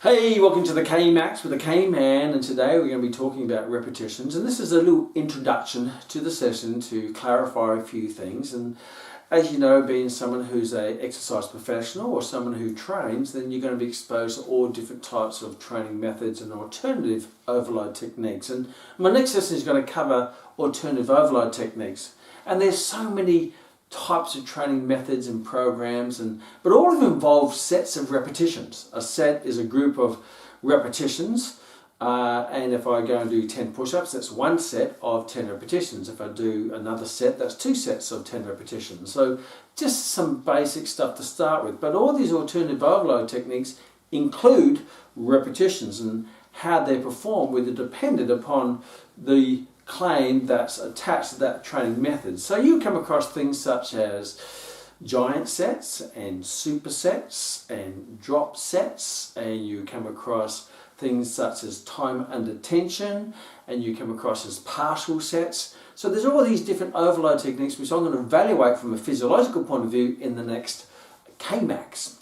Hey, welcome to the K-Max with the K-Man, and today we're going to be talking about repetitions, and this is a little introduction to the session to clarify a few things. And as you know, being someone who's an exercise professional or someone who trains, then you're going to be exposed to all different types of training methods and alternative overload techniques. And my next session is going to cover alternative overload techniques, and there's so many types of training methods and programs, but all of them involve sets of repetitions. A set is a group of repetitions, and if I go and do 10 push-ups, that's one set of 10 repetitions. If I do another set, that's two sets of 10 repetitions. So just some basic stuff to start with, but all these alternative overload techniques include repetitions, and how they perform will be dependent upon the claim that's attached to that training method. So you come across things such as giant sets and supersets and drop sets, and you come across things such as time under tension, and you come across as partial sets. So there's all these different overload techniques which I'm going to evaluate from a physiological point of view in the next K-Max.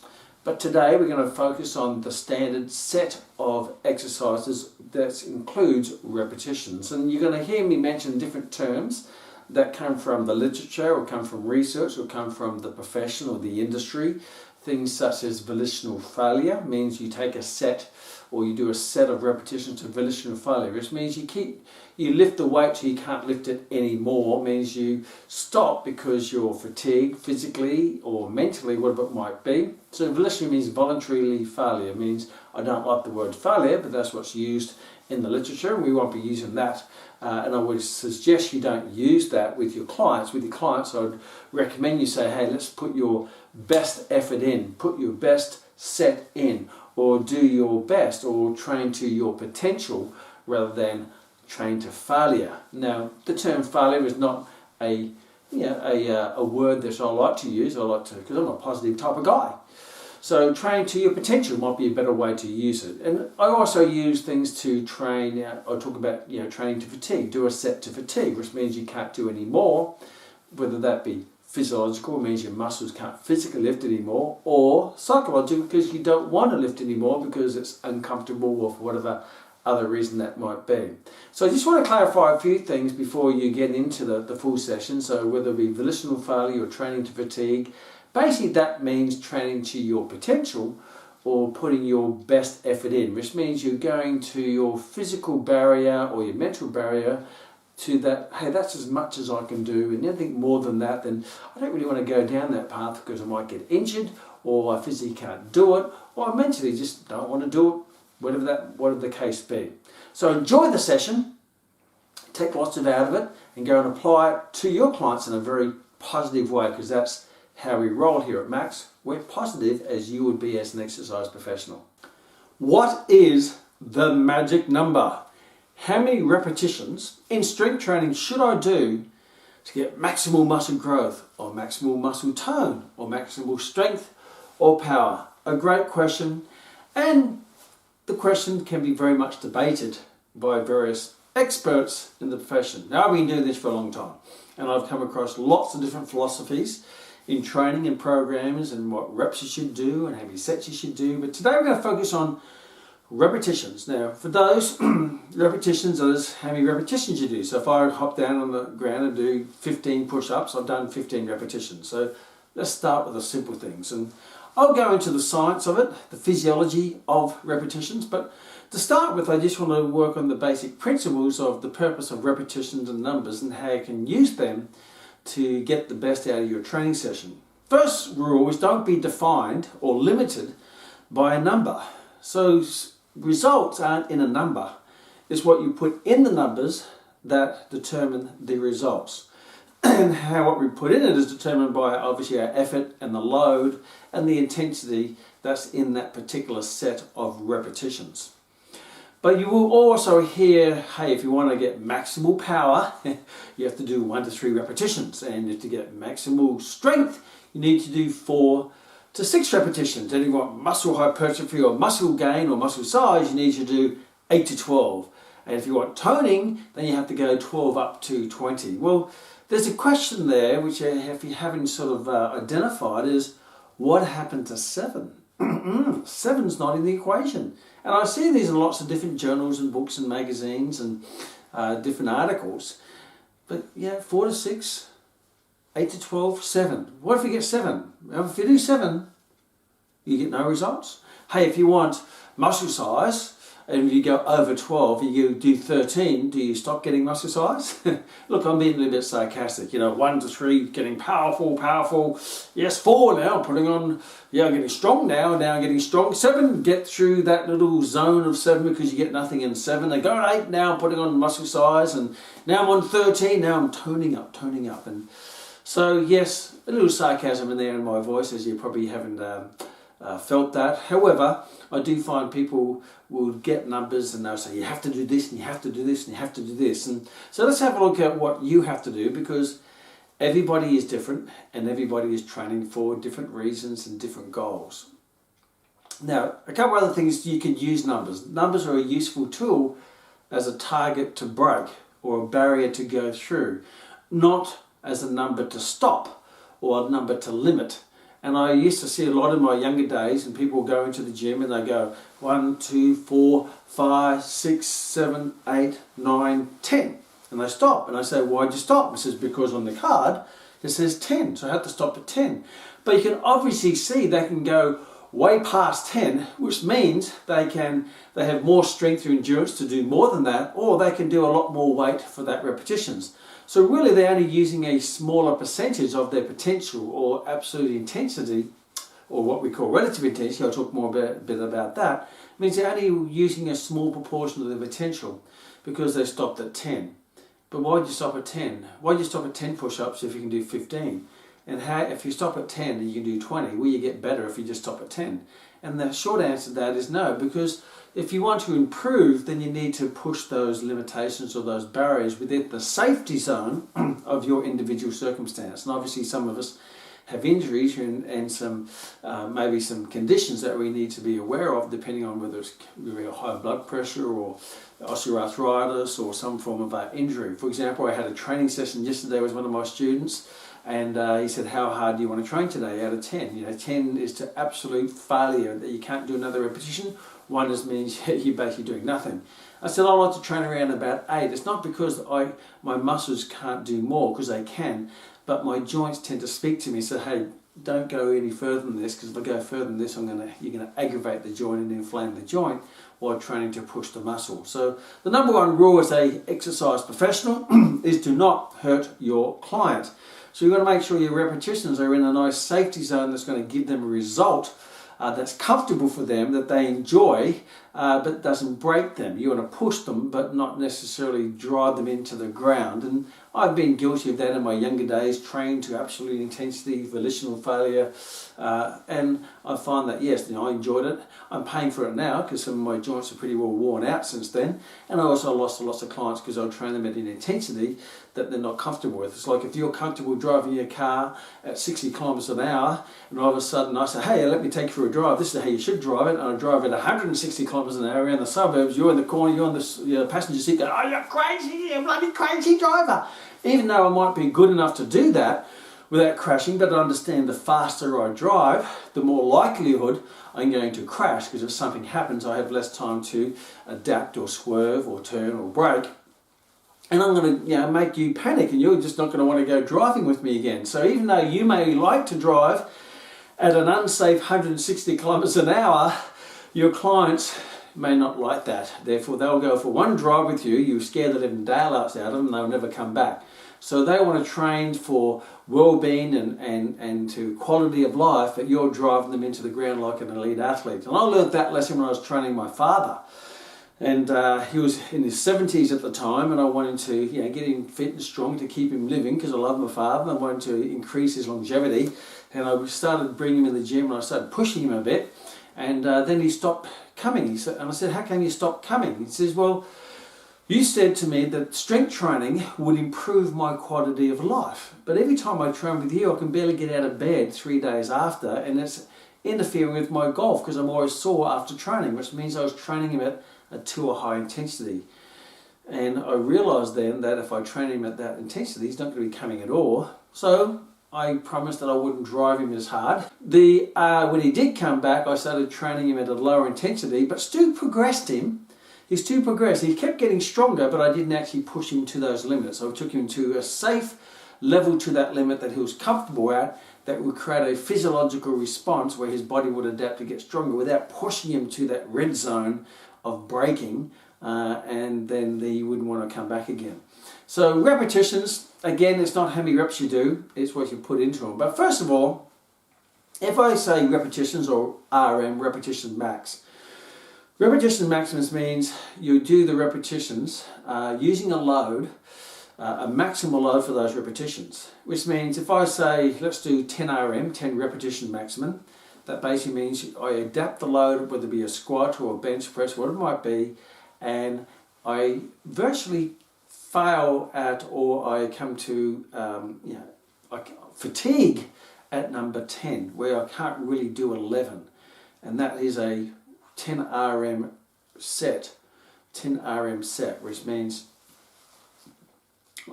But today we're going to focus on the standard set of exercises that includes repetitions. And you're going to hear me mention different terms that come from the literature, or come from research, or come from the profession or the industry. Things such as volitional failure means you take a set, or you do a set of repetitions to volitional failure. Which means you lift the weight till you can't lift it anymore. It means you stop because you're fatigued physically or mentally, whatever it might be. So volitional means voluntarily failure. It means, I don't like the word failure, but that's what's used in the literature, and we won't be using that. And I would suggest you don't use that with your clients. With your clients, I'd recommend you say, hey, let's put your best effort in, put your best set in, or do your best, or train to your potential rather than train to failure. Now, the term failure is not a word that I like to use. I like to, because I'm a positive type of guy. So train to your potential might be a better way to use it. And I also use things to train. I talk about training to fatigue. Do a set to fatigue, which means you can't do any more, whether that be physiological, means your muscles can't physically lift anymore, or psychological, because you don't want to lift anymore because it's uncomfortable, or for whatever other reason that might be. So I just want to clarify a few things before you get into the full session. So whether it be volitional failure or training to fatigue, basically that means training to your potential, or putting your best effort in, which means you're going to your physical barrier or your mental barrier to that, hey, that's as much as I can do, and anything more than that, then I don't really want to go down that path because I might get injured, or I physically can't do it, or I mentally just don't want to do it, whatever the case be. So enjoy the session, take lots out of it, and go and apply it to your clients in a very positive way, because that's how we roll here at Max. We're positive as you would be as an exercise professional. What is the magic number? How many repetitions in strength training should I do to get maximal muscle growth, or maximal muscle tone, or maximal strength or power? A great question, and the question can be very much debated by various experts in the profession. Now, I've been doing this for a long time, and I've come across lots of different philosophies in training and programs, and what reps you should do and how many sets you should do. But today we're going to focus on repetitions. Now, for those, repetitions is how many repetitions you do. So if I hop down on the ground and do 15 push-ups, I've done 15 repetitions. So let's start with the simple things. And I'll go into the science of it, the physiology of repetitions. But to start with, I just want to work on the basic principles of the purpose of repetitions and numbers, and how you can use them to get the best out of your training session. First rule is, don't be defined or limited by a number. So results aren't in a number. It's what you put in the numbers that determine the results. And how what we put in it is determined by obviously our effort and the load and the intensity that's in that particular set of repetitions. But you will also hear, hey, if you want to get maximal power, you have to do 1 to 3 repetitions. And if to get maximal strength, you need to do 4 to 6 repetitions. And if you want muscle hypertrophy or muscle gain or muscle size, you need to do 8 to 12. And if you want toning, then you have to go 12 up to 20. Well, there's a question there, which if you haven't sort of identified, is what happened to 7 Seven's not in the equation. And I see these in lots of different journals and books and magazines and different articles. But yeah, 4 to 6, 8 to 12, 7. What if you get 7? If you do 7, you get no results. Hey, if you want muscle size, and you go over 12, you do 13, do you stop getting muscle size? Look, I'm being a little bit sarcastic. 1 to 3, getting powerful. Yes, 4 now, putting on, I'm getting strong now I'm getting strong. 7, get through that little zone of 7 because you get nothing in 7. They go at 8 now, putting on muscle size, and now I'm on 13, now I'm toning up. And so, yes, a little sarcasm in there in my voice, as you probably haven't felt that. However, I do find people will get numbers and they'll say you have to do this and you have to do this and you have to do this. And so let's have a look at what you have to do, because everybody is different and everybody is training for different reasons and different goals. Now, a couple other things you can use numbers. Numbers are a useful tool as a target to break or a barrier to go through, not as a number to stop or a number to limit. And I used to see a lot in my younger days, and people would go into the gym and they go 1, 2, 4, 5, 6, 7, 8, 9, 10. And they stop. And I say, why'd you stop? It says, because on the card it says 10. So I had to stop at 10. But you can obviously see they can go way past 10, which means they have more strength or endurance to do more than that, or they can do a lot more weight for that repetitions. So really they're only using a smaller percentage of their potential or absolute intensity, or what we call relative intensity. I'll talk more a bit about that. It means they're only using a small proportion of their potential because they stopped at 10. But why would you stop at 10? Why would you stop at 10 push-ups if you can do 15? And if you stop at 10 and you can do 20, will you get better if you just stop at 10? And the short answer to that is no, because if you want to improve, then you need to push those limitations or those barriers within the safety zone of your individual circumstance. And obviously some of us have injuries and some maybe some conditions that we need to be aware of, depending on whether it's really high blood pressure or osteoarthritis or some form of injury. For example, I had a training session yesterday with one of my students, and he said, how hard do you want to train today out of 10? 10 is to absolute failure, that you can't do another repetition. 1 just means you're basically doing nothing. I said, I like to train around about 8. It's not because my muscles can't do more, because they can, but my joints tend to speak to me and say, hey, don't go any further than this, because if I go further than this, you're going to aggravate the joint and inflame the joint while training to push the muscle. So the number one rule as an exercise professional is to not hurt your client. So you've got to make sure your repetitions are in a nice safety zone that's going to give them a result that's comfortable for them, that they enjoy, but doesn't break them. You want to push them, but not necessarily drive them into the ground. And I've been guilty of that in my younger days, trained to absolute intensity, volitional failure, and I find that, yes, I enjoyed it. I'm paying for it now because some of my joints are pretty well worn out since then, and I also lost lots of clients because I train them at an intensity that they're not comfortable with. It's like if you're comfortable driving your car at 60 kilometers an hour, and all of a sudden I say, hey, let me take you for a drive, this is how you should drive it, and I drive at 160 kilometers an hour around the suburbs, you're in the corner, you're on the passenger seat going, oh, you're crazy, you're a bloody crazy driver. Even though I might be good enough to do that without crashing, but I understand the faster I drive, the more likelihood I'm going to crash, because if something happens, I have less time to adapt or swerve or turn or brake. And I'm going to make you panic, and you're just not going to want to go driving with me again. So even though you may like to drive at an unsafe 160 kilometers an hour, your clients may not like that. Therefore, they'll go for one drive with you, you're scared the living daylights out of them, and they'll never come back. So they want to train for well-being and to quality of life, that you're driving them into the ground like an elite athlete. And I learned that lesson when I was training my father. And he was in his 70s at the time, and I wanted to get him fit and strong to keep him living, because I love my father and I wanted to increase his longevity. And I started bringing him in the gym, and I started pushing him a bit, and then he stopped coming. And I said, how come you stopped coming? He says, well, you said to me that strength training would improve my quality of life, but every time I train with you I can barely get out of bed 3 days after, and it's interfering with my golf because I'm always sore after training, which means I was training him at too high intensity. And I realised then that if I train him at that intensity, he's not going to be coming at all. So I promised that I wouldn't drive him as hard. When he did come back, I started training him at a lower intensity, but still progressed him. He still progressed. He kept getting stronger, but I didn't actually push him to those limits. I took him to a safe level, to that limit that he was comfortable at, that would create a physiological response where his body would adapt to get stronger without pushing him to that red zone of breaking, and then he wouldn't want to come back again. So repetitions, again, it's not how many reps you do, it's what you put into them. But first of all, if I say repetitions or RM, repetition max, repetition maximus means you do the repetitions using a load, a maximal load for those repetitions. Which means if I say, let's do 10 RM, 10 repetition maximum, that basically means I adapt the load, whether it be a squat or a bench press, what it might be, and I virtually fail at, or I come to fatigue at number 10, where I can't really do 11, and that is a 10 RM set, which means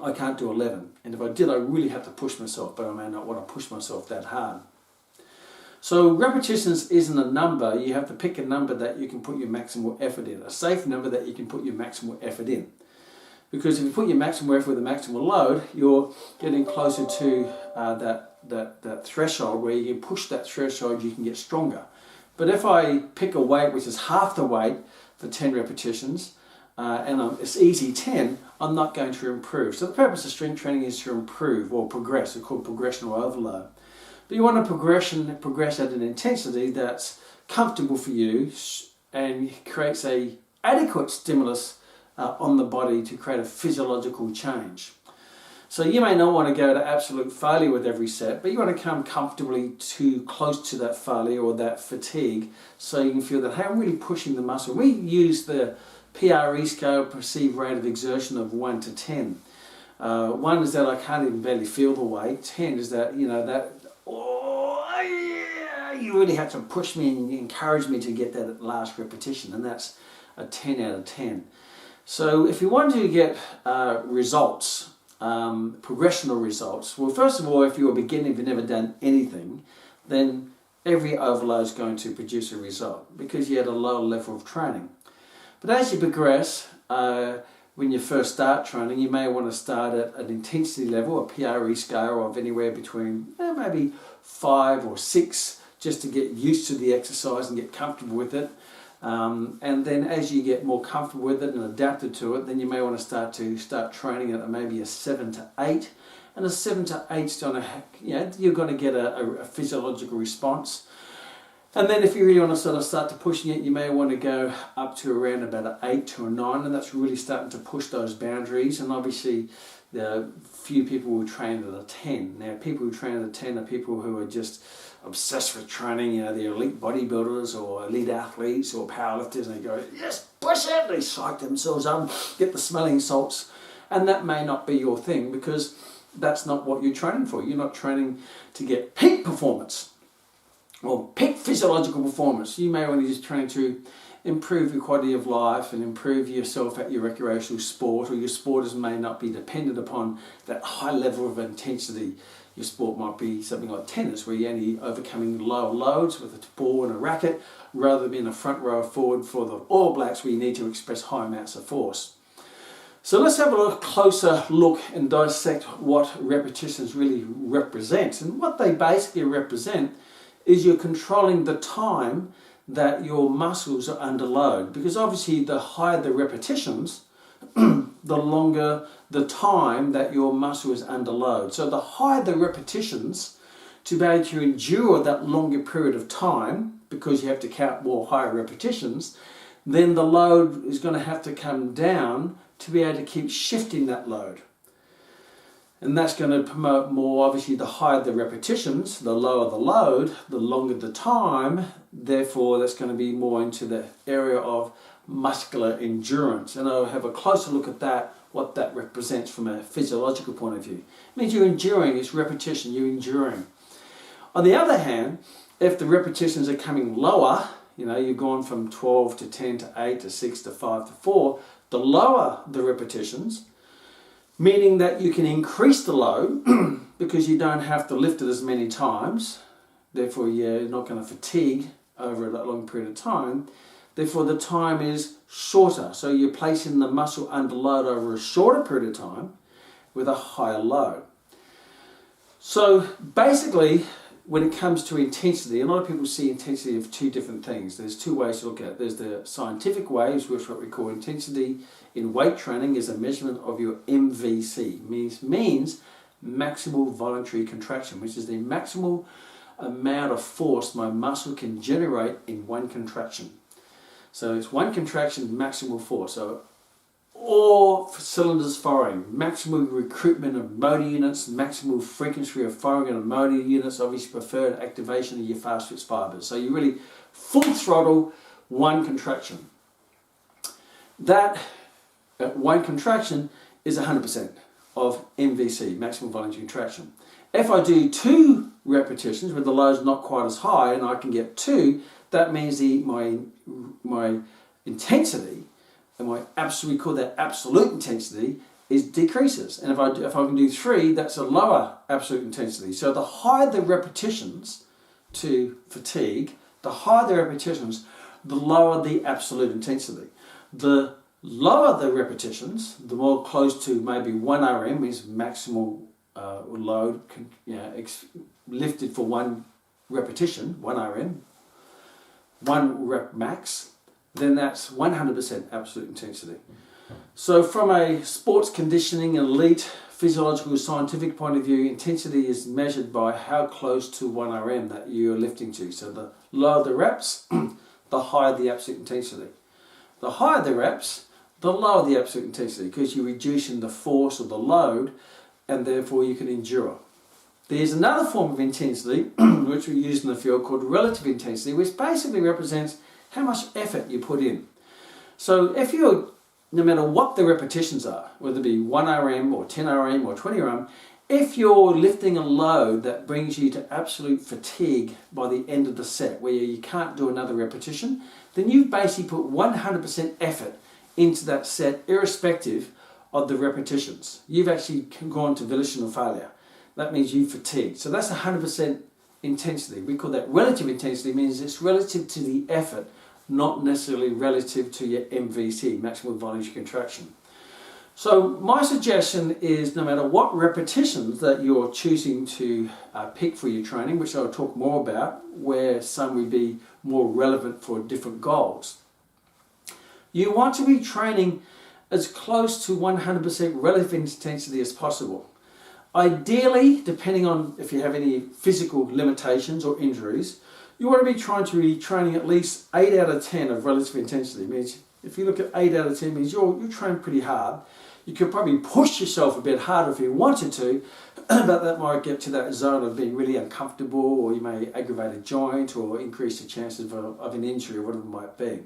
I can't do 11, and if I did, I really have to push myself, but I may not want to push myself that hard. So repetitions isn't a number. You have to pick a number that you can put your maximal effort in, a safe number that you can put your maximal effort in. Because if you put your maximal effort with a maximal load, you're getting closer to that threshold where you can push that threshold, you can get stronger. But if I pick a weight which is half the weight for 10 repetitions, and it's easy 10, I'm not going to improve. So the purpose of strength training is to improve or progress. It's called progressional overload. But you want to progress at an intensity that's comfortable for you and creates a adequate stimulus on the body to create a physiological change. So you may not want to go to absolute failure with every set, but you want to come comfortably too close to that failure or that fatigue, so you can feel that, hey, I'm really pushing the muscle. We use the PRE scale, perceived rate of exertion, of 1 to 10. 1 is that I can't even barely feel the weight. 10 is that, oh yeah, you really have to push me and encourage me to get that last repetition, and that's a 10 out of 10. So if you want to get results, progressional results, well, first of all, if you're a beginner, if you've never done anything, then every overload is going to produce a result because you had a lower level of training. But as you progress, when you first start training, you may want to start at an intensity level, a PRE scale of anywhere between maybe 5 or 6, just to get used to the exercise and get comfortable with it. And then as you get more comfortable with it and adapted to it, then you may want to start training at maybe a 7 to 8. And a 7 to 8 is going to, you're going to get a physiological response. And then if you really want to sort of start to pushing it, you may want to go up to around about an 8 to a 9, and that's really starting to push those boundaries. And obviously, the few people who train at a 10. Now, people who train at a 10 are people who are just obsessed with training, they're elite bodybuilders or elite athletes or powerlifters, and they go, yes, push it, they psych themselves up, get the smelling salts, and that may not be your thing because that's not what you're training for. You're not training to get peak performance or peak physiological performance. You may want to just train to improve your quality of life and improve yourself at your recreational sport, or your sporters may not be dependent upon that high level of intensity. Your sport might be something like tennis, where you're only overcoming lower loads with a ball and a racket, rather than being a front row forward for the All Blacks, where you need to express high amounts of force. So let's have a closer look and dissect what repetitions really represent. And what they basically represent is you're controlling the time that your muscles are under load. Because obviously the higher the repetitions, the longer the time that your muscle is under load. So the higher the repetitions, to be able to endure that longer period of time, because you have to count more higher repetitions, then the load is going to have to come down to be able to keep shifting that load. And that's going to promote more, obviously, the higher the repetitions, the lower the load, the longer the time. Therefore, that's going to be more into the area of muscular endurance. And I'll have a closer look at that, what that represents from a physiological point of view. It means you're enduring, it's repetition, you're enduring. On the other hand, if the repetitions are coming lower, you've gone from 12 to 10 to 8 to 6 to 5 to 4, the lower the repetitions, meaning that you can increase the load because you don't have to lift it as many times. Therefore, you're not going to fatigue over that long period of time. Therefore, the time is shorter. So you're placing the muscle under load over a shorter period of time with a higher load. So basically, when it comes to intensity, a lot of people see intensity of two different things. There's two ways to look at it. There's the scientific ways, which is what we call intensity in weight training is a measurement of your MVC. Means maximal voluntary contraction, which is the maximal amount of force my muscle can generate in one contraction. So it's one contraction, maximal force. So all cylinders firing, maximal recruitment of motor units, maximal frequency of firing of motor units, obviously preferred activation of your fast twitch fibers. So you really full throttle one contraction. That one contraction is 100% of MVC, maximum voluntary contraction. If I do 2 repetitions where the load's not quite as high and I can get 2, that means my intensity, and we call that absolute intensity, decreases. And if I can do 3, that's a lower absolute intensity. So the higher the repetitions to fatigue, the higher the repetitions, the lower the absolute intensity. The lower the repetitions, the more close to maybe 1 RM is maximal load lifted for one repetition, 1 RM, 1 rep max, then that's 100% absolute intensity. So from a sports conditioning, elite, physiological, scientific point of view, intensity is measured by how close to 1 RM that you're lifting to. So the lower the reps, the higher the absolute intensity. The higher the reps, the lower the absolute intensity, because you're reducing the force of the load and therefore you can endure. There's another form of intensity which we use in the field called relative intensity, which basically represents how much effort you put in. So if you're, no matter what the repetitions are, whether it be 1 RM or 10 RM or 20 RM, if you're lifting a load that brings you to absolute fatigue by the end of the set, where you can't do another repetition, then you've basically put 100% effort into that set, irrespective of the repetitions. You've actually gone to volitional failure. That means you fatigued. So that's 100% intensity. We call that relative intensity, means it's relative to the effort, not necessarily relative to your MVC, maximum voluntary contraction. So my suggestion is no matter what repetitions that you're choosing to pick for your training, which I'll talk more about, where some would be more relevant for different goals, you want to be training as close to 100% relative intensity as possible. Ideally, depending on if you have any physical limitations or injuries, you want to be trying to be training at least 8 out of 10 of relative intensity. It means if you look at 8 out of 10, means you're training pretty hard. You could probably push yourself a bit harder if you wanted to, but that might get to that zone of being really uncomfortable, or you may aggravate a joint or increase the chances of an injury or whatever it might be.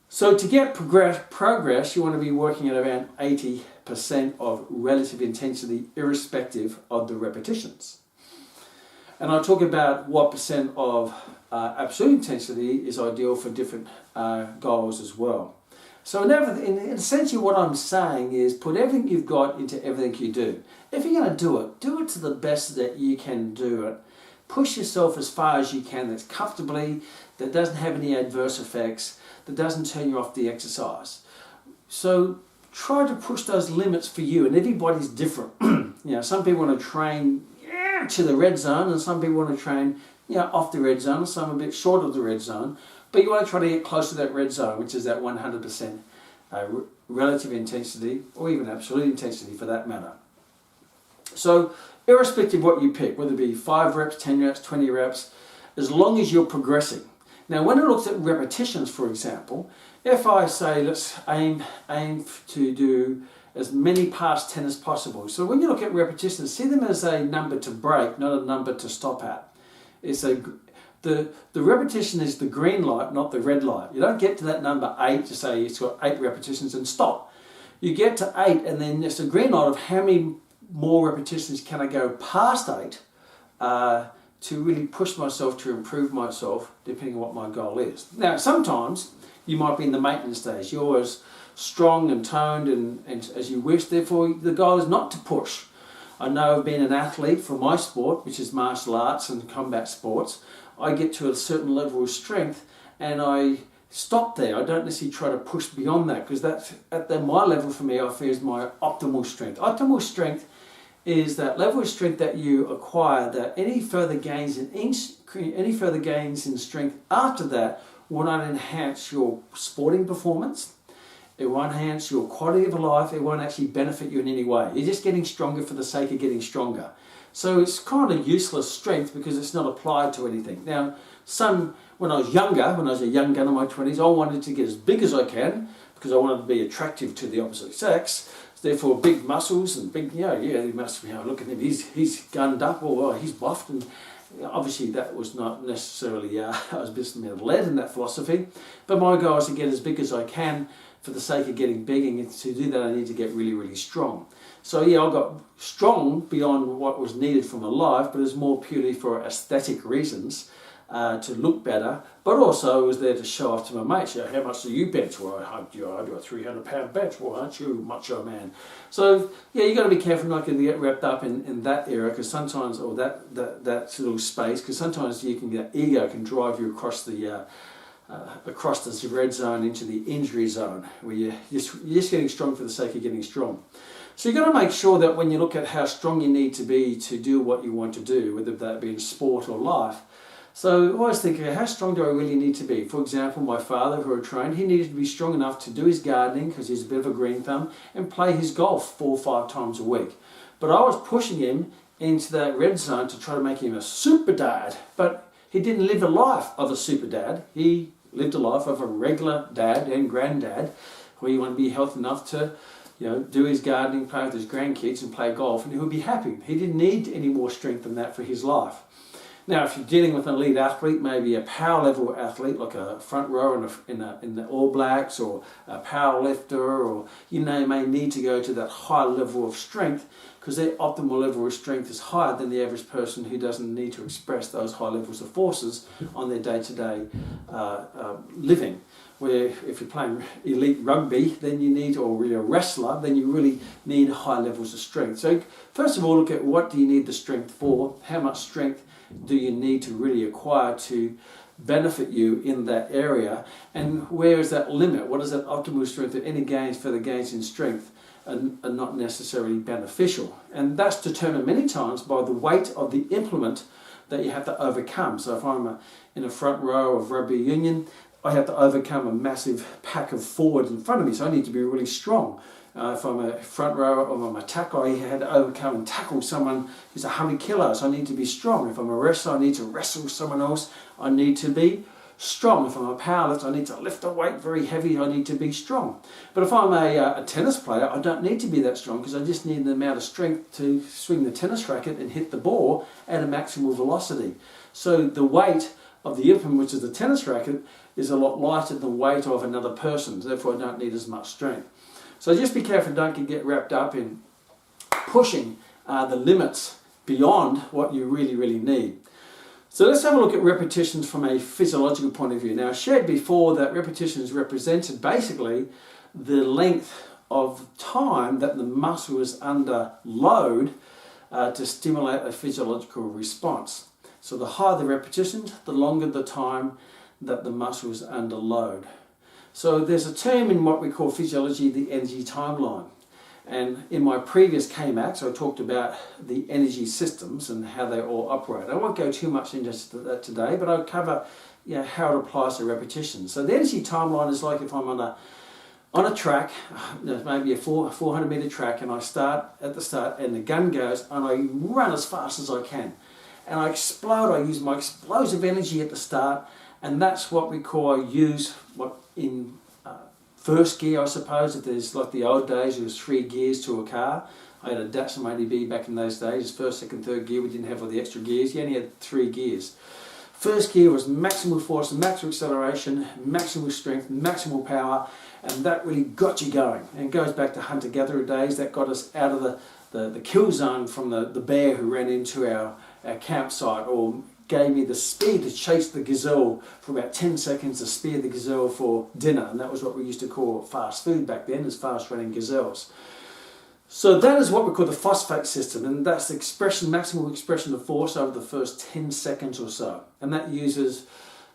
So to get progress, you want to be working at around 80% of relative intensity, irrespective of the repetitions. And I'll talk about what percent of absolute intensity is ideal for different goals as well. So essentially what I'm saying is put everything you've got into everything you do. If you're going to do it to the best that you can do it. Push yourself as far as you can, that's comfortably, that doesn't have any adverse effects, that doesn't turn you off the exercise. So try to push those limits for you, and everybody's different. Some people want to train to the red zone, and some people want to train off the red zone, and some a bit short of the red zone. But you want to try to get close to that red zone, which is that 100% relative intensity, or even absolute intensity for that matter. So irrespective of what you pick, whether it be 5 reps, 10 reps, 20 reps, as long as you're progressing. Now when it looks at repetitions, for example, if I say let's aim to do as many past 10 as possible. So when you look at repetitions, see them as a number to break, not a number to stop at. The repetition is the green light, not the red light. You don't get to that number 8 to say it's got 8 repetitions and stop. You get to 8 and then it's a green light of how many more repetitions can I go past 8 to really push myself to improve myself, depending on what my goal is. Now sometimes You might be in the maintenance stage. You're as strong and toned and as you wish. Therefore, the goal is not to push. I know being an athlete for my sport, which is martial arts and combat sports, I get to a certain level of strength and I stop there. I don't necessarily try to push beyond that, because that's my level for me, I feel, is my optimal strength. Optimal strength is that level of strength that you acquire, that any further gains in strength after that will not enhance your sporting performance. It won't enhance your quality of life. It won't actually benefit you in any way. You're just getting stronger for the sake of getting stronger. So it's kind of useless strength because it's not applied to anything. Now, when I was a young gun in my 20s, I wanted to get as big as I can because I wanted to be attractive to the opposite sex. Therefore, big muscles and big, he must be, look at him, he's gunned up, or he's buffed. And obviously that was not necessarily, I was a bit led in that philosophy. But my goal is to get as big as I can for the sake of getting big, and to do that I need to get really, really strong. So I got strong beyond what was needed for my life, but it's more purely for aesthetic reasons, to look better, but also I was there to show off to my mates. How much do you bench? Well, I do a 300-pound bench. Well, aren't you macho man? So you got to be careful not to get wrapped up in that area, because sometimes, or that little space, because sometimes ego can drive you across the red zone into the injury zone, where you're just getting strong for the sake of getting strong. So you've got to make sure that when you look at how strong you need to be to do what you want to do, whether that be in sport or life. So I always think, how strong do I really need to be? For example, my father, who I trained, he needed to be strong enough to do his gardening, because he's a bit of a green thumb, and play his golf 4 or 5 times a week. But I was pushing him into that red zone to try to make him a super dad. But he didn't live a life of a super dad. He lived a life of a regular dad and granddad, where he wanted to be healthy enough to do his gardening, play with his grandkids and play golf, and he would be happy. He didn't need any more strength than that for his life. Now, if you're dealing with an elite athlete, maybe a power level athlete, like a front rower in the All Blacks, or a power lifter, or may need to go to that high level of strength, because their optimal level of strength is higher than the average person who doesn't need to express those high levels of forces on their day-to-day living. Where if you're playing elite rugby, then you need, or you're a wrestler, then you really need high levels of strength. So first of all, look at what do you need the strength for, how much strength do you need to really acquire to benefit you in that area, and where is that limit? What is that optimal strength? That any further gains in strength are not necessarily beneficial, and that's determined many times by the weight of the implement that you have to overcome. So if I'm in a front row of rugby union, I have to overcome a massive pack of forwards in front of me, so I need to be really strong. If I'm a front rower or I'm a tackle, I had to overcome and tackle someone who's 100 kilos. I need to be strong. If I'm a wrestler, I need to wrestle someone else. I need to be strong. If I'm a powerlifter, I need to lift a weight very heavy. I need to be strong. But if I'm a tennis player, I don't need to be that strong, because I just need the amount of strength to swing the tennis racket and hit the ball at a maximal velocity. So the weight of the implement, which is the tennis racket, is a lot lighter than the weight of another person. Therefore, I don't need as much strength. So just be careful, don't get wrapped up in pushing the limits beyond what you really, really need. So let's have a look at repetitions from a physiological point of view. Now, I shared before that repetitions represented basically the length of time that the muscle is under load to stimulate a physiological response. So the higher the repetitions, the longer the time that the muscle is under load. So there's a term in what we call physiology, the energy timeline. And in my previous Kmax, I talked about the energy systems and how they all operate. I won't go too much into that today, but I'll cover how it applies to repetitions. So the energy timeline is like if I'm on a track, maybe a 400 meter track, and I start at the start and the gun goes and I run as fast as I can. And I explode, I use my explosive energy at the start, and that's what we call in first gear, I suppose. If there's like the old days, there was 3 gears to a car. I had a Datsun ADB back in those days. First, second, third gear, we didn't have all the extra gears. You only had 3 gears. First gear was maximal force, maximal acceleration, maximal strength, maximal power, and that really got you going. And it goes back to hunter-gatherer days. That got us out of the kill zone from the bear who ran into our campsite, or gave me the speed to chase the gazelle for about 10 seconds to spear the gazelle for dinner. And that was what we used to call fast food back then, as fast running gazelles. So that is what we call the phosphate system, and that's the expression, maximal expression of force over the first 10 seconds or so. And that uses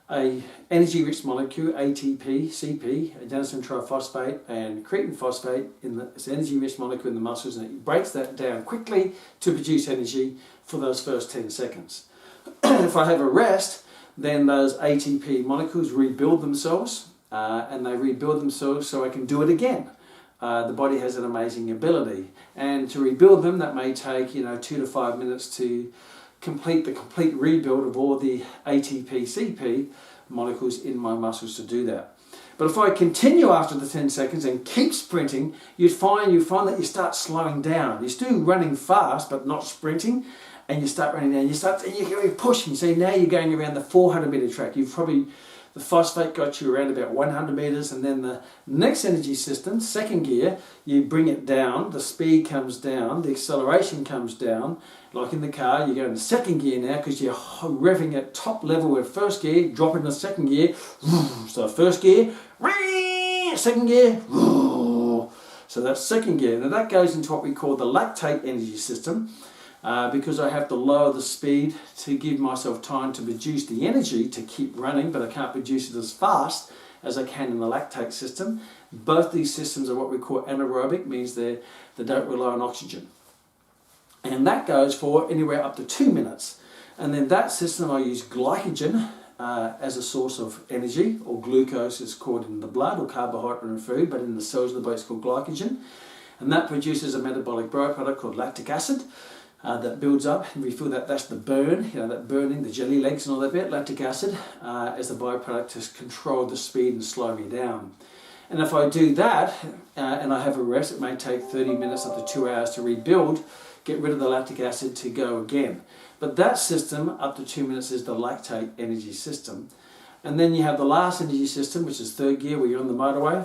a energy-rich molecule, ATP, CP, adenosine triphosphate, and creatine phosphate. It's an energy-rich molecule in the muscles, and it breaks that down quickly to produce energy for those first 10 seconds. If I have a rest, then those ATP molecules rebuild themselves, and they rebuild themselves so I can do it again. The body has an amazing ability, and to rebuild them, that may take 2 to 5 minutes to complete the complete rebuild of all the ATP, CP molecules in my muscles to do that. But if I continue after the 10 seconds and keep sprinting, you find that you start slowing down. You're still running fast, but not sprinting, and you start running down. You're pushing. So now you're going around the 400-meter track. The phosphate got you around about 100 meters, and then the next energy system, second gear, you bring it down, the speed comes down, the acceleration comes down. Like in the car, you go in the second gear now because you're revving at top level with first gear, drop in the second gear. So first gear, second gear. So that's second gear. Now that goes into what we call the lactate energy system. Because I have to lower the speed to give myself time to produce the energy to keep running, but I can't produce it as fast as I can in the lactate system. Both these systems are what we call anaerobic, means they don't rely on oxygen. And that goes for anywhere up to 2 minutes. And then that system I use glycogen as a source of energy, or glucose is called in the blood, or carbohydrate in food, but in the cells of the body it's called glycogen. And that produces a metabolic byproduct called lactic acid. That builds up, and we feel that that's the burn, that burning, the jelly legs and all that bit, lactic acid, as a byproduct to control the speed and slow me down. And if I do that, and I have a rest, it may take 30 minutes up to 2 hours to rebuild, get rid of the lactic acid to go again. But that system, up to 2 minutes, is the lactate energy system. And then you have the last energy system, which is third gear, where you're on the motorway,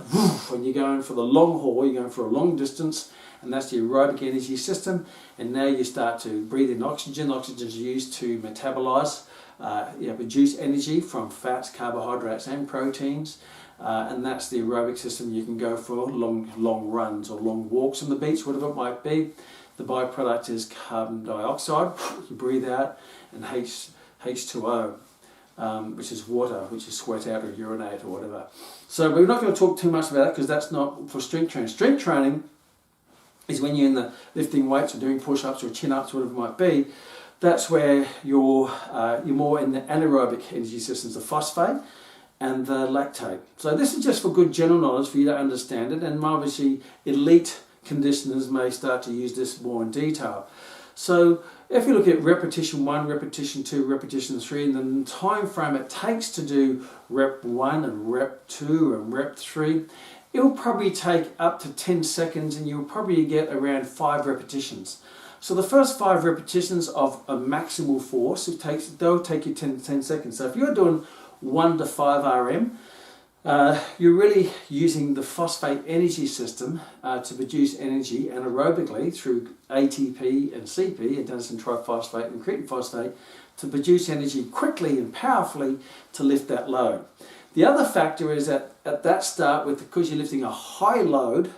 when you're going for the long haul, you're going for a long distance, and that's the aerobic energy system. And now you start to breathe in oxygen. Oxygen is used to metabolize, produce energy from fats, carbohydrates, and proteins. And that's the aerobic system. You can go for long runs or long walks on the beach, whatever it might be. The byproduct is carbon dioxide, you breathe out, and H2O. Which is water, which is sweat out or urinate or whatever. So we're not going to talk too much about that because that's not for strength training. Strength training is when you're in the lifting weights or doing push-ups or chin-ups, whatever it might be. That's where you're more in the anaerobic energy systems, the phosphate and the lactate. So this is just for good general knowledge for you to understand it, and obviously elite conditioners may start to use this more in detail. So if you look at repetition 1, repetition 2, repetition 3, and then the time frame it takes to do rep 1 and rep 2 and rep 3, it'll probably take up to 10 seconds, and you'll probably get around 5 repetitions. So the first 5 repetitions of a maximal force, they'll take you 10 seconds. So if you're doing 1 to 5 RM, you're really using the phosphate energy system to produce energy anaerobically through ATP and CP, adenosine triphosphate and creatine phosphate, to produce energy quickly and powerfully to lift that load. The other factor is that at that start, because you're lifting a high load,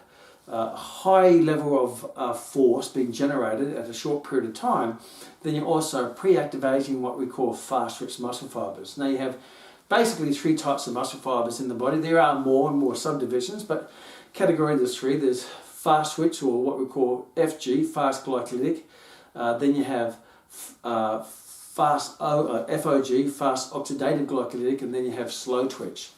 high level of force being generated at a short period of time, then you're also pre-activating what we call fast-twitch muscle fibers. Now you have basically 3 types of muscle fibers in the body. There are more and more subdivisions, but category there's 3. There's fast twitch, or what we call FG, fast glycolytic. Then you have FOG, fast oxidative glycolytic, and then you have slow twitch.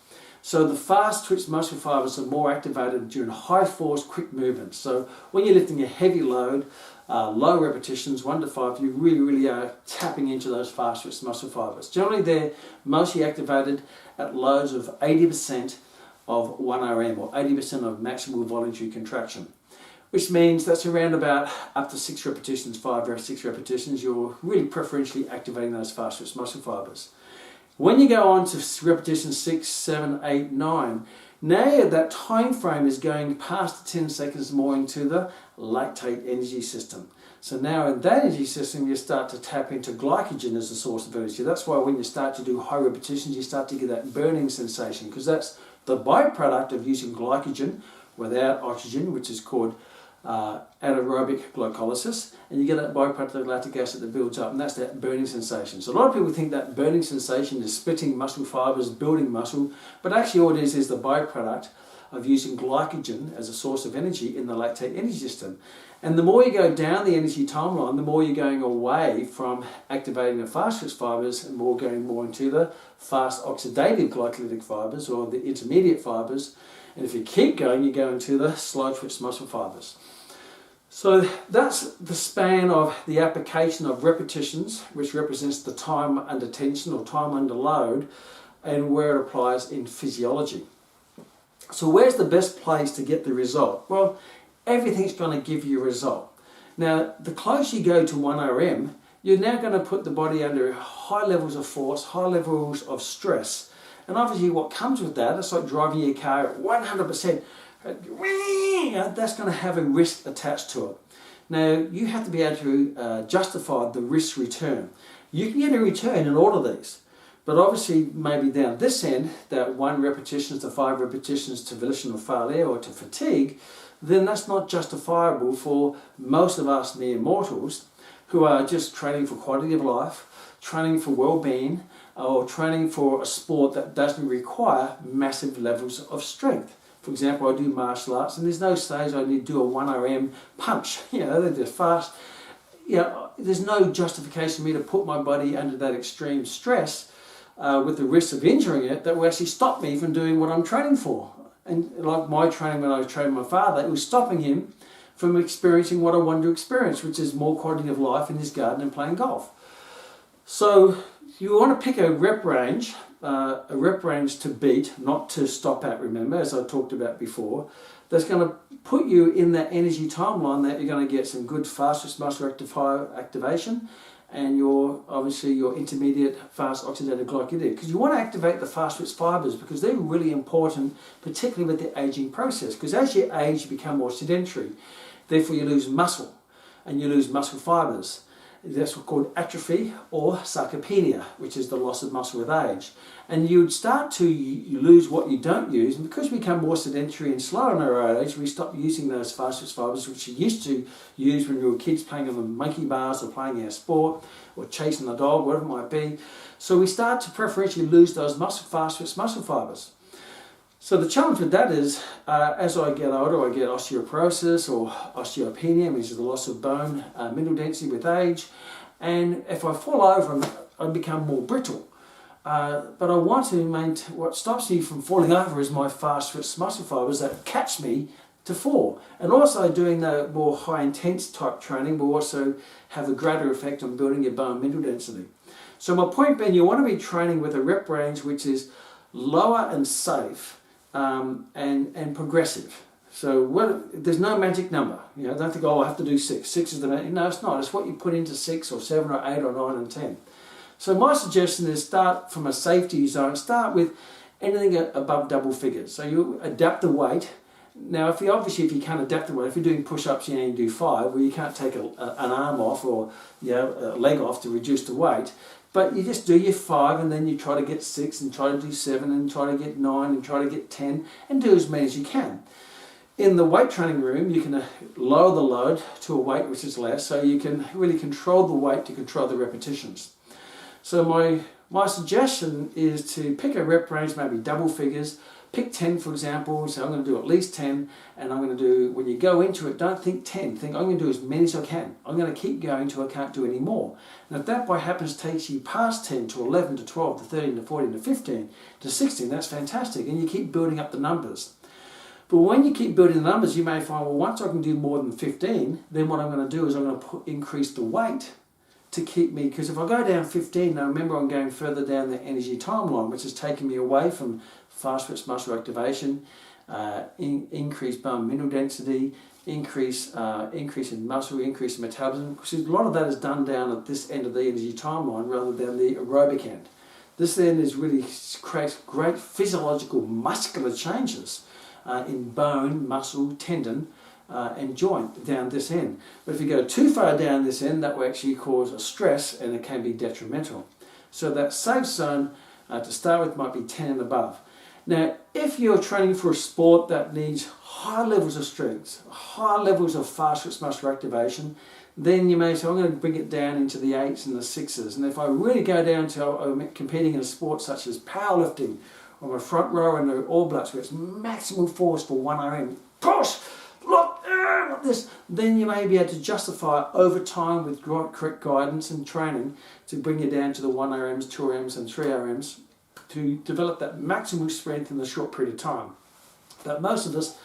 So the fast twitch muscle fibers are more activated during high force, quick movements. So when you're lifting a heavy load, low repetitions, 1 to 5, you really are tapping into those fast twitch muscle fibers. Generally, they're mostly activated at loads of 80% of 1 RM, or 80% of maximal voluntary contraction, which means that's around about up to 6 repetitions, 5 or 6 repetitions. You're really preferentially activating those fast twitch muscle fibers. When you go on to repetition 6, 7, 8, 9, now that time frame is going past the 10 seconds more into the lactate energy system. So now in that energy system, you start to tap into glycogen as a source of energy. That's why when you start to do high repetitions, you start to get that burning sensation, because that's the byproduct of using glycogen without oxygen, which is called anaerobic glycolysis, and you get that byproduct of lactic acid that builds up, and that's that burning sensation. So a lot of people think that burning sensation is splitting muscle fibers, building muscle, but actually all it is the byproduct of using glycogen as a source of energy in the lactate energy system. And the more you go down the energy timeline, the more you're going away from activating the fast twitch fibers and going more into the fast oxidative glycolytic fibers, or the intermediate fibers. And if you keep going, you go into the slow twitch muscle fibers. So that's the span of the application of repetitions, which represents the time under tension or time under load, and where it applies in physiology. So where's the best place to get the result? Well, everything's going to give you a result. Now, the closer you go to 1 RM, you're now going to put the body under high levels of force, high levels of stress. And obviously what comes with that, it's like driving your car at 100%. That's going to have a risk attached to it. Now, you have to be able to justify the risk return. You can get a return in all of these. But obviously, maybe down this end, that 1 repetitions to 5 repetitions to volitional failure or to fatigue, then that's not justifiable for most of us mere mortals who are just training for quality of life, training for well-being, or training for a sport that doesn't require massive levels of strength. For example, I do martial arts, and there's no stage I need to do a 1 RM punch. They're just fast. There's no justification for me to put my body under that extreme stress with the risk of injuring it that will actually stop me from doing what I'm training for. And like my training when I was training my father, it was stopping him from experiencing what I wanted to experience, which is more quality of life in his garden and playing golf. So you want to pick a rep range to beat, not to stop at, remember, as I talked about before, that's going to put you in that energy timeline that you're going to get some good fast twitch muscle activation, and your intermediate fast oxidative glycolytic, because you want to activate the fast twitch fibers, because they're really important, particularly with the aging process, because as you age you become more sedentary, therefore you lose muscle and you lose muscle fibers. That's what's called atrophy or sarcopenia, which is the loss of muscle with age. And you would start to lose what you don't use, and because we become more sedentary and slow in our age, we stop using those fast twitch fibers which you used to use when we were kids playing on the monkey bars or playing our sport or chasing the dog, whatever it might be. So we start to preferentially lose those fast twitch muscle fibers. So the challenge with that is, as I get older, I get osteoporosis or osteopenia, which is the loss of bone mineral density with age. And if I fall over, I become more brittle. But I want to maintain, what stops me from falling over is my fast twitch muscle fibers that catch me to fall. And also doing the more high intense type training will also have a greater effect on building your bone mineral density. So my point being, you want to be training with a rep range which is lower and safe, and progressive. So there's no magic number. Don't think, I have to do 6. 6 is the magic. No, it's not. It's what you put into 6 or 7 or 8 or 9 and 10. So my suggestion is start from a safety zone. Start with anything above double figures. So you adapt the weight. Now, if you can't adapt the weight, if you're doing push-ups, you only do 5, well, you can't take an arm off or a leg off to reduce the weight. But you just do your 5, and then you try to get 6, and try to do 7, and try to get 9, and try to get 10, and do as many as you can. In the weight training room, you can lower the load to a weight which is less, so you can really control the weight to control the repetitions. So my suggestion is to pick a rep range, maybe double figures. Pick 10, for example. So I'm going to do at least 10, and I'm going to do, when you go into it, don't think 10. Think, I'm going to do as many as I can. I'm going to keep going until I can't do any more. And if that by happens takes you past 10 to 11 to 12 to 13 to 14 to 15 to 16, that's fantastic. And you keep building up the numbers. But when you keep building the numbers, you may find, well, once I can do more than 15, then what I'm going to do is I'm going to increase the weight to keep me, because if I go down 15, now remember I'm going further down the energy timeline, which is taking me away from fast twitch muscle activation, increase bone mineral density, increase in muscle, increase in metabolism, because a lot of that is done down at this end of the energy timeline rather than the aerobic end. This then creates great physiological muscular changes in bone, muscle, tendon, and joint down this end. But if you go too far down this end, that will actually cause a stress and it can be detrimental. So that safe zone to start with might be 10 and above. Now, if you're training for a sport that needs high levels of strength, high levels of fast twitch muscle activation, then you may say, I'm going to bring it down into the 8s and the 6s. And if I really go down to competing in a sport such as powerlifting, or a front row in the All Blacks where it's maximum force for 1 RM, push, look, like this, then you may be able to justify over time with correct guidance and training to bring you down to the 1 RMs, 2 RMs and 3 RMs to develop that maximum strength in a short period of time. But most of us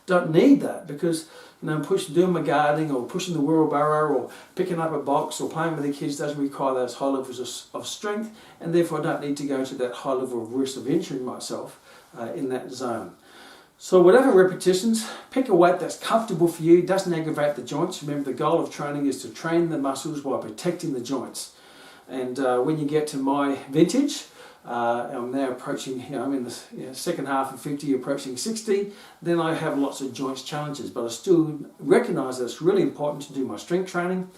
don't need that because doing my gardening or pushing the wheelbarrow or picking up a box or playing with the kids doesn't require those high levels of strength, and therefore I don't need to go to that high level of risk of injuring myself in that zone. So whatever repetitions, pick a weight that's comfortable for you, doesn't aggravate the joints. Remember, the goal of training is to train the muscles while protecting the joints. And when you get to my vintage, I'm now approaching, I'm in the second half of 50, approaching 60, then I have lots of joints challenges, but I still recognise that it's really important to do my strength training,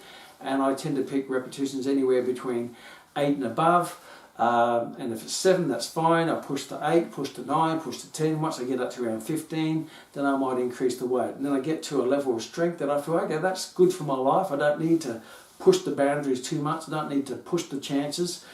and I tend to pick repetitions anywhere between 8 and above, and if it's 7, that's fine. I push to 8, push to 9, push to 10. Once I get up to around 15, then I might increase the weight, and then I get to a level of strength that I feel, okay, that's good for my life. I don't need to push the boundaries too much, I don't need to push the chances.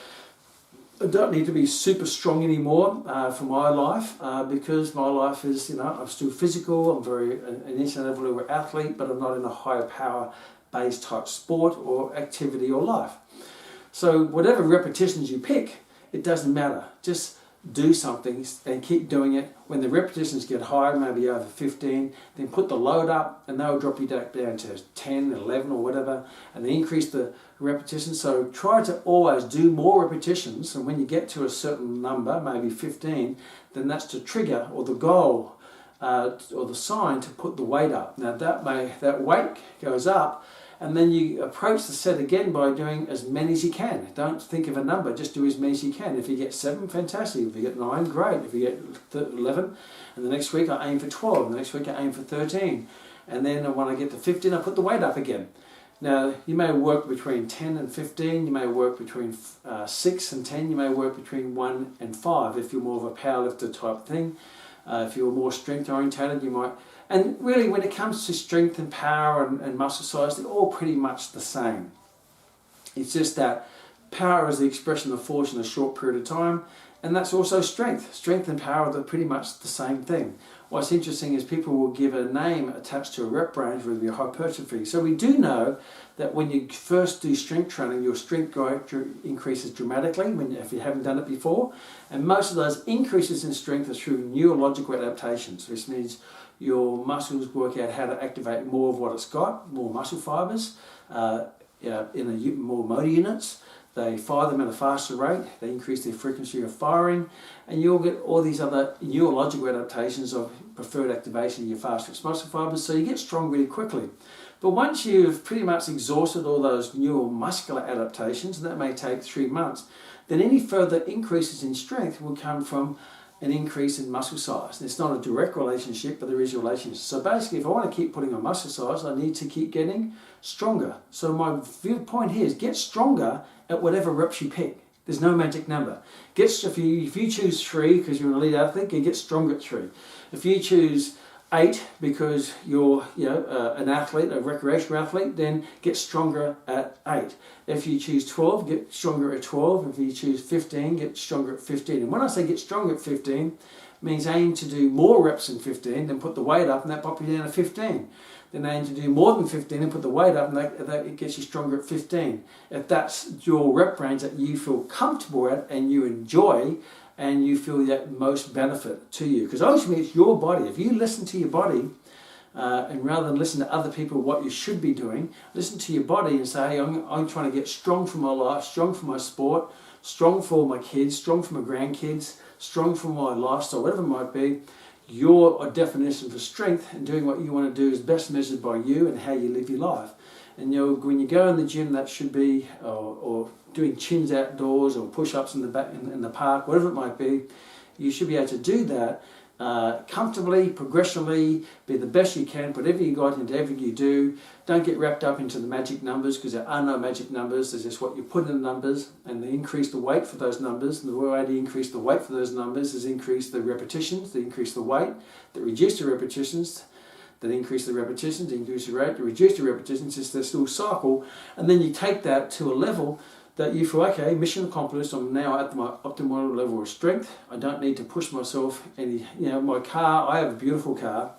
I don't need to be super strong anymore for my life because my life is, I'm still physical, I'm an internet level athlete, but I'm not in a higher power based type sport or activity or life. So whatever repetitions you pick, it doesn't matter. Just do something and keep doing it. When the repetitions get higher, maybe over 15, then put the load up and they'll drop you down to 10, 11 or whatever, and then increase the repetitions. So try to always do more repetitions, and when you get to a certain number, maybe 15, then that's the trigger or the goal or the sign to put the weight up. Now that weight goes up, and then you approach the set again by doing as many as you can. Don't think of a number, just do as many as you can. If you get 7, fantastic. If you get 9, great. If you get 11, and the next week I aim for 12, the next week I aim for 13. And then when I get to 15, I put the weight up again. Now, you may work between 10 and 15, you may work between 6 and 10, you may work between 1 and 5 if you're more of a powerlifter type thing. If you're more strength orientated, you might. And really, when it comes to strength and power and muscle size, they're all pretty much the same. It's just that power is the expression of force in a short period of time, and that's also strength. Strength and power are pretty much the same thing. What's interesting is people will give a name attached to a rep range, whether it be hypertrophy. So we do know that when you first do strength training, your strength increases dramatically if you haven't done it before. And most of those increases in strength are through neurological adaptations, which means your muscles work out how to activate more of what it's got, more muscle fibers, in more motor units. They fire them at a faster rate, they increase their frequency of firing, and you'll get all these other neurological adaptations of preferred activation of your fast twitch muscle fibers, so you get strong really quickly. But once you've pretty much exhausted all those neuromuscular adaptations, and that may take 3 months, then any further increases in strength will come from an increase in muscle size. And it's not a direct relationship, but there is a relationship. So basically, if I want to keep putting on muscle size, I need to keep getting stronger. So my point here is get stronger at whatever reps you pick. There's no magic number. If you choose 3 because you're an elite athlete, you get stronger at 3. If you choose 8 because you're an athlete, a recreational athlete, then get stronger at 8. If you choose 12, get stronger at 12. If you choose 15, get stronger at 15. And when I say get stronger at 15, it means aim to do more reps than 15, then put the weight up, and that pops you down to 15. Then aim to do more than 15 and put the weight up, and that it gets you stronger at 15. If that's your rep range that you feel comfortable at and you enjoy, and you feel that most benefit to you. Because ultimately it's your body. If you listen to your body, and rather than listen to other people what you should be doing, listen to your body and say, hey, I'm trying to get strong for my life, strong for my sport, strong for my kids, strong for my grandkids, strong for my lifestyle, whatever it might be. Your definition for strength and doing what you want to do is best measured by you and how you live your life. And when you go in the gym, that should be, or doing chins outdoors or push-ups in the park, whatever it might be, you should be able to do that. comfortably, progressively, be the best you can, put everything you got into everything you do. Don't get wrapped up into the magic numbers, because there are no magic numbers. There's just what you put in the numbers, and they increase the weight for those numbers. And the way to increase the weight for those numbers is increase the repetitions, they increase the weight, that reduce the repetitions, that increase the repetitions, increase the rate, to reduce the repetitions. It's this little cycle, and then you take that to a level that you feel, okay, mission accomplished, I'm now at my optimal level of strength. I don't need to push myself any, my car, I have a beautiful car.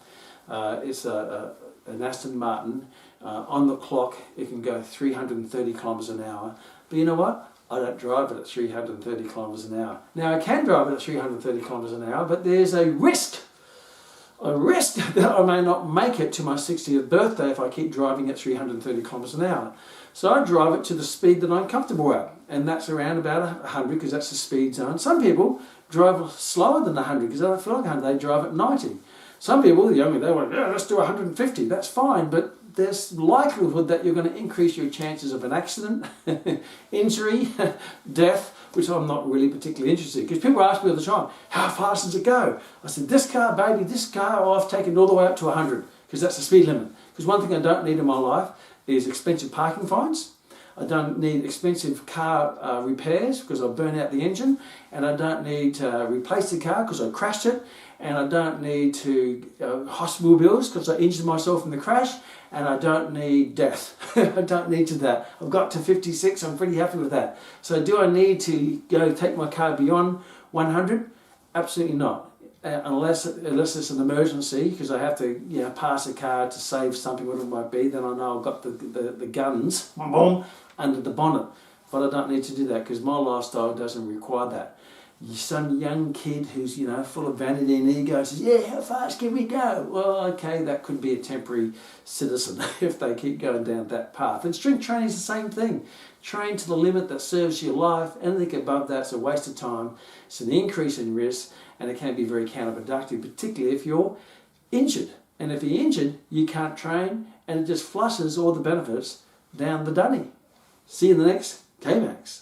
It's an Aston Martin. On the clock, it can go 330 kilometers an hour. But you know what? I don't drive it at 330 kilometers an hour. Now, I can drive it at 330 kilometers an hour, but there's a risk that I may not make it to my 60th birthday if I keep driving at 330 kilometers an hour. So I drive it to the speed that I'm comfortable at, and that's around about 100, because that's the speed zone. Some people drive slower than 100 because they don't feel like 100, they drive at 90. Some people, they want, let's do 150, that's fine, but there's likelihood that you're going to increase your chances of an accident, injury, death, which I'm not really particularly interested in. Because people ask me all the time, how fast does it go? I said, this car, baby, this car, I've taken it all the way up to 100, because that's the speed limit. Because one thing I don't need in my life is expensive parking fines. I don't need expensive car repairs because I burn out the engine, and I don't need to replace the car because I crashed it, and I don't need to hospital bills because I injured myself in the crash, and I don't need death. I don't need to that. I've got to 56, I'm pretty happy with that. So do I need to go take my car beyond 100? Absolutely not. Unless it's an emergency, because I have to pass a car to save something, whatever it might be, then I know I've got the guns under the bonnet. But I don't need to do that because my lifestyle doesn't require that. Some young kid who's full of vanity and ego says, yeah, how fast can we go? Well, okay, that could be a temporary citizen if they keep going down that path. And strength training is the same thing. Train to the limit that serves your life. Anything above that's a waste of time. It's an increase in risk, and it can be very counterproductive, particularly if you're injured. And if you're injured, you can't train, and it just flushes all the benefits down the dunny. See you in the next Kmax.